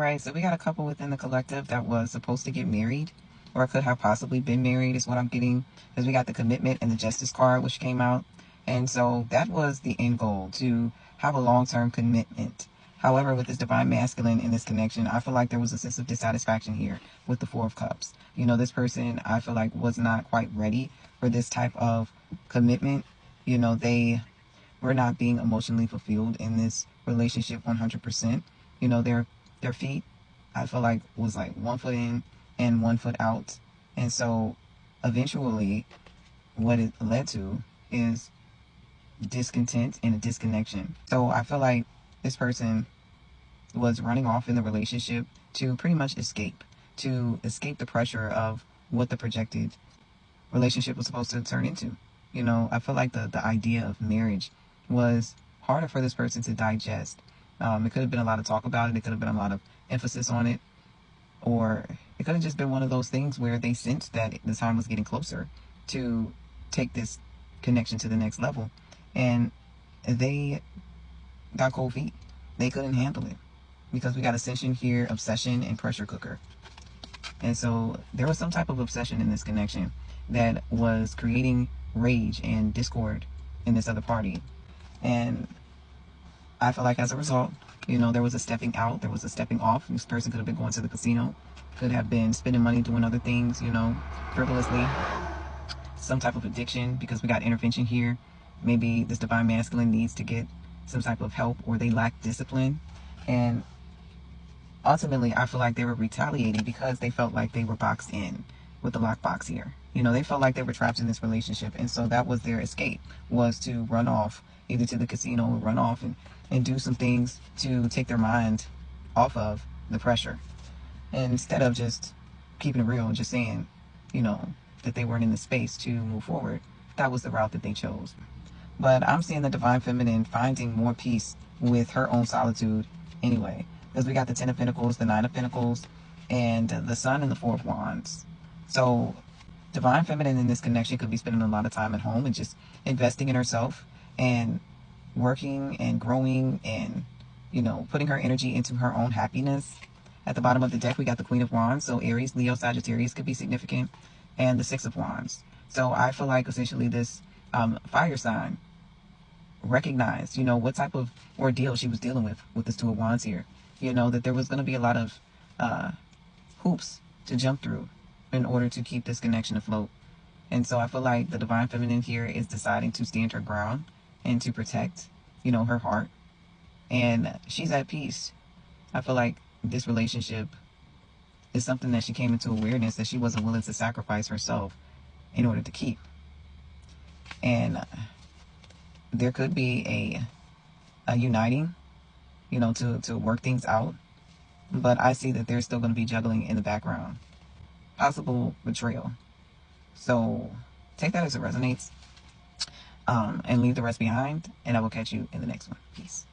Right, so we got a couple within the collective that was supposed to get married, or could have possibly been married, is what I'm getting. Because we got the commitment and the justice card, which came out. And so that was the end goal, to have a long-term commitment. However, with this divine masculine in this connection, I feel like there was a sense of dissatisfaction here with the Four of Cups. You know, this person, I feel like, was not quite ready for this type of commitment. You know, they were not being emotionally fulfilled in this relationship 100%. You know, their feet, I feel like, was like 1 foot in and 1 foot out. And so eventually what it led to is discontent and a disconnection. So I feel like this person was running off in the relationship to pretty much escape the pressure of what the projected relationship was supposed to turn into. You know, I feel like the idea of marriage was harder for this person to digest. It could have been a lot of talk about it. It could have been a lot of emphasis on it. Or it could have just been one of those things where they sensed that the time was getting closer to take this connection to the next level. And they got cold feet. They couldn't handle it. Because we got ascension here, obsession, and pressure cooker. And so there was some type of obsession in this connection that was creating rage and discord in this other party. And I feel like as a result, you know, there was a stepping out, there was a stepping off. This person could have been going to the casino, could have been spending money doing other things, you know, frivolously. Some type of addiction, because we got intervention here. Maybe this divine masculine needs to get some type of help, or they lack discipline. And ultimately, I feel like they were retaliating because they felt like they were boxed in with the lockbox here. You know, they felt like they were trapped in this relationship. And so that was their escape, was to run off either to the casino or run off and do some things to take their mind off of the pressure. And instead of just keeping it real, just saying, you know, that they weren't in the space to move forward, that was the route that they chose. But I'm seeing the divine feminine finding more peace with her own solitude anyway. Because we got the 10 of Pentacles, the 9 of Pentacles, and the Sun and the 4 of Wands. So divine feminine in this connection could be spending a lot of time at home and just investing in herself and working and growing and, you know, putting her energy into her own happiness. At the bottom of the deck, we got the Queen of Wands. So Aries, Leo, Sagittarius could be significant. And the 6 of Wands. So I feel like essentially this fire sign recognized, you know, what type of ordeal she was dealing with this 2 of Wands here. You know, that there was going to be a lot of hoops to jump through in order to keep this connection afloat. And so I feel like the divine feminine here is deciding to stand her ground and to protect, you know, her heart. And she's at peace. I feel like this relationship is something that she came into awareness that she wasn't willing to sacrifice herself in order to keep. And there could be a uniting, you know, to work things out. But I see that there's still going to be juggling in the background. Possible betrayal. So take that as it resonates, and leave the rest behind. And I will catch you in the next one. Peace.